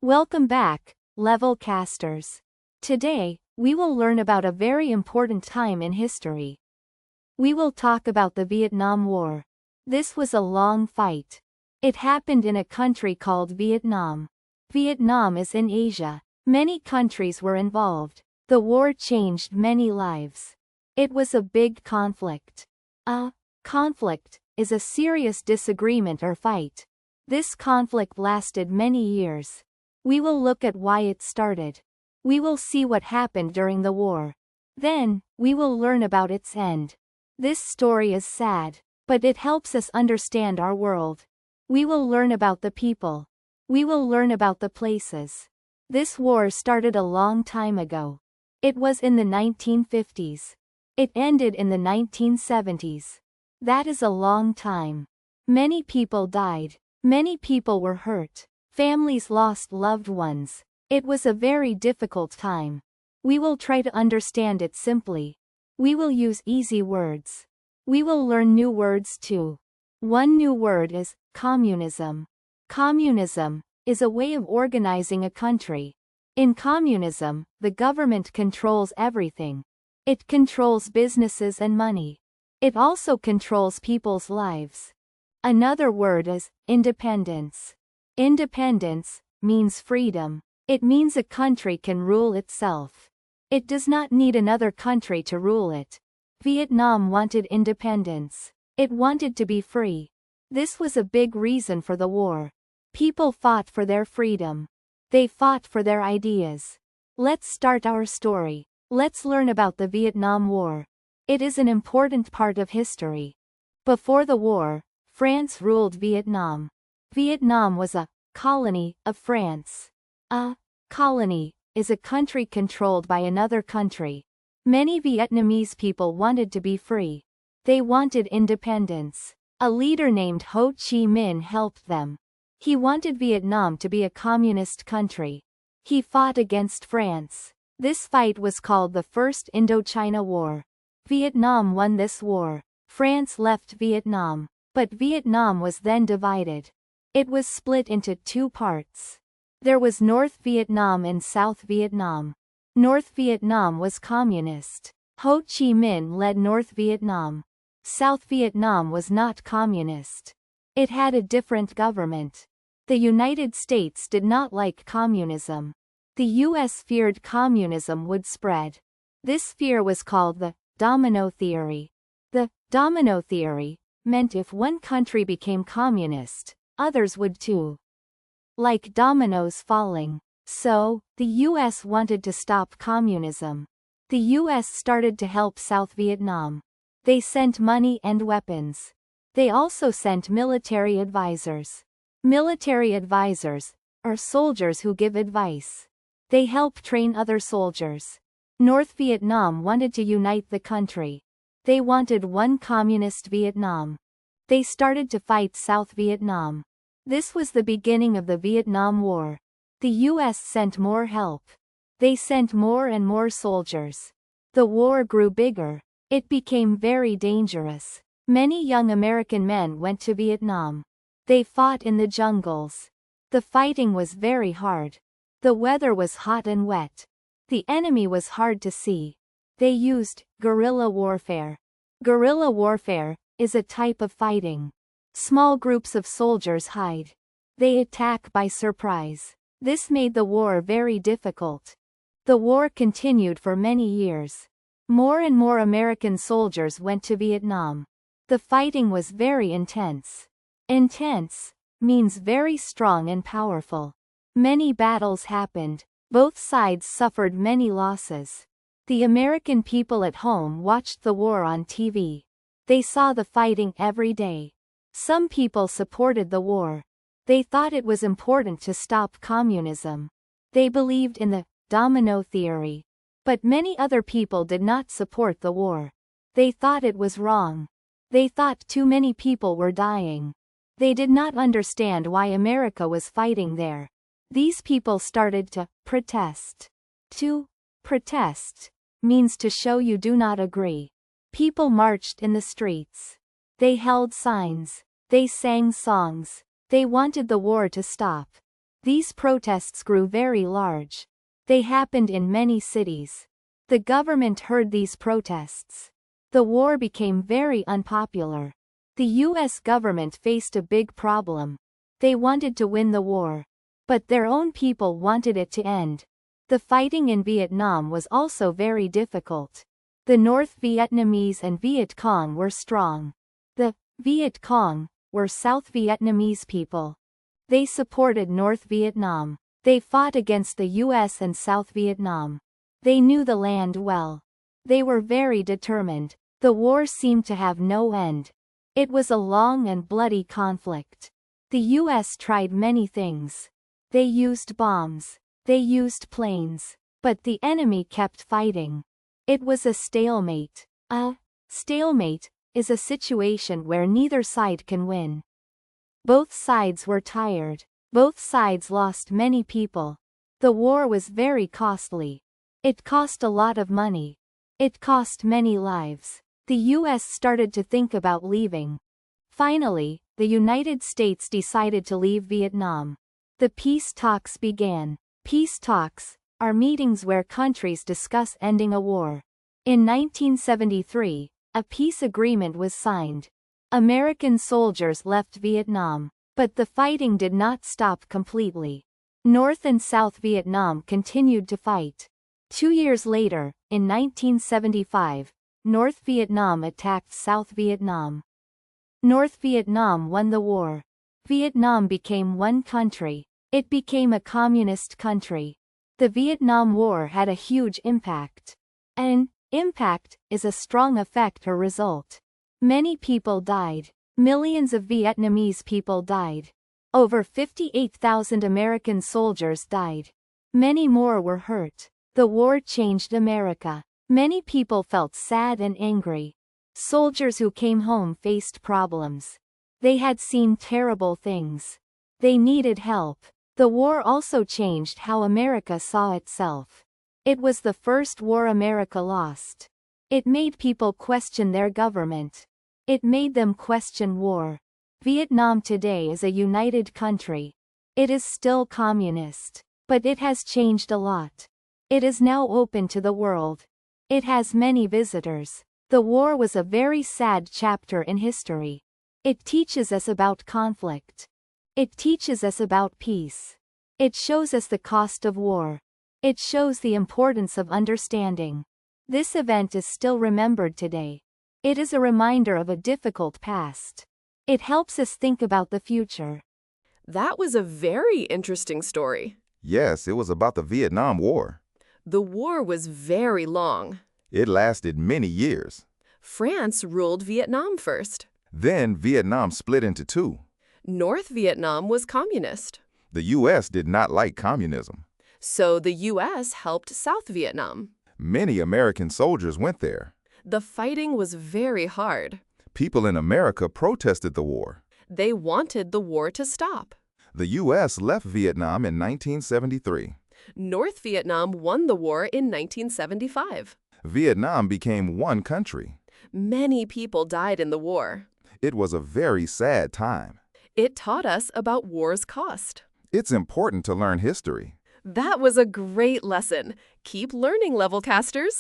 Welcome back, level casters. Today, we will learn about a very important time in history. We will talk about the Vietnam War. This was a long fight. It happened in a country called Vietnam. Vietnam is in Asia. Many countries were involved. The war changed many lives. It was a big conflict. A conflict is a serious disagreement or fight. This conflict lasted many years. We will look at why it started. We will see what happened during the war. Then, we will learn about its end. This story is sad, but it helps us understand our world. We will learn about the people. We will learn about the places. This war started a long time ago. It was in the 1950s. It ended in the 1970s. That is a long time. Many people died. Many people were hurt. Families lost loved ones. It was a very difficult time. We will try to understand it simply. We will use easy words. We will learn new words too. One new word is communism. Communism is a way of organizing a country. In communism, the government controls everything. It controls businesses and money. It also controls people's lives. Another word is independence. Independence means freedom. It means a country can rule itself. It does not need another country to rule it. Vietnam wanted independence. It wanted to be free. This was a big reason for the war. People fought for their freedom. They fought for their ideas. Let's start our story. Let's learn about the Vietnam War. It is an important part of history. Before the war, France ruled Vietnam. Vietnam was a colony of France. A colony is a country controlled by another country. Many Vietnamese people wanted to be free. They wanted independence. A leader named Ho Chi Minh helped them. He wanted Vietnam to be a communist country. He fought against France. This fight was called the First Indochina War. Vietnam won this war. France left Vietnam. But Vietnam was then divided. It was split into two parts. There was North Vietnam and South Vietnam. North Vietnam was communist. Ho Chi Minh led North Vietnam. South Vietnam was not communist. It had a different government. The United States did not like communism. The US feared communism would spread. This fear was called the domino theory. The domino theory meant if one country became communist, others would too. Like dominoes falling. So, the US wanted to stop communism. The US started to help South Vietnam. They sent money and weapons. They also sent military advisors. Military advisors are soldiers who give advice. They help train other soldiers. North Vietnam wanted to unite the country. They wanted one communist Vietnam. They started to fight South Vietnam. This was the beginning of the Vietnam War. The US sent more help. They sent more and more soldiers. The war grew bigger. It became very dangerous. Many young American men went to Vietnam. They fought in the jungles. The fighting was very hard. The weather was hot and wet. The enemy was hard to see. They used guerrilla warfare. Guerrilla warfare is a type of fighting. Small groups of soldiers hide. They attack by surprise. This made the war very difficult. The war continued for many years. More and more American soldiers went to Vietnam. The fighting was very intense. Intense means very strong and powerful. Many battles happened. Both sides suffered many losses. The American people at home watched the war on TV. They saw the fighting every day. Some people supported the war. They thought it was important to stop communism. They believed in the domino theory. But many other people did not support the war. They thought it was wrong. They thought too many people were dying. They did not understand why America was fighting there. These people started to protest. To protest means to show you do not agree. People marched in the streets. They held signs. They sang songs. They wanted the war to stop. These protests grew very large. They happened in many cities. The government heard these protests. The war became very unpopular. The U.S. government faced a big problem. They wanted to win the war, but their own people wanted it to end. The fighting in Vietnam was also very difficult. The North Vietnamese and Viet Cong were strong. The Viet Cong were South Vietnamese people. They supported North Vietnam. They fought against the U.S. and South Vietnam. They knew the land well. They were very determined. The war seemed to have no end. It was a long and bloody conflict. The U.S. tried many things. They used bombs. They used planes. But the enemy kept fighting. It was a stalemate. A stalemate is a situation where neither side can win. Both sides were tired. Both sides lost many people. The war was very costly. It cost a lot of money. It cost many lives. The U.S. started to think about leaving. Finally, the United States decided to leave Vietnam. The peace talks began. Peace talks are meetings where countries discuss ending a war. In 1973, a peace agreement was signed. American soldiers left Vietnam, but the fighting did not stop completely. North and South Vietnam continued to fight. 2 years later, in 1975, North Vietnam attacked South Vietnam. North Vietnam won the war. Vietnam became one country. It became a communist country. The Vietnam War had a huge impact. An impact is a strong effect or result. Many people died. Millions of Vietnamese people died. Over 58,000 American soldiers died. Many more were hurt. The war changed America. Many people felt sad and angry. Soldiers who came home faced problems. They had seen terrible things. They needed help. The war also changed how America saw itself. It was the first war America lost. It made people question their government. It made them question war. Vietnam today is a united country. It is still communist, but it has changed a lot. It is now open to the world. It has many visitors. The war was a very sad chapter in history. It teaches us about conflict. It teaches us about peace. It shows us the cost of war. It shows the importance of understanding. This event is still remembered today. It is a reminder of a difficult past. It helps us think about the future. That was a very interesting story. Yes, it was about the Vietnam War. The war was very long. It lasted many years. France ruled Vietnam first. Then Vietnam split into two. North Vietnam was communist. The U.S. did not like communism. So the U.S. helped South Vietnam. Many American soldiers went there. The fighting was very hard. People in America protested the war. They wanted the war to stop. The U.S. left Vietnam in 1973. North Vietnam won the war in 1975. Vietnam became one country. Many people died in the war. It was a very sad time. It taught us about war's cost. It's important to learn history. That was a great lesson. Keep learning, Levelcasters.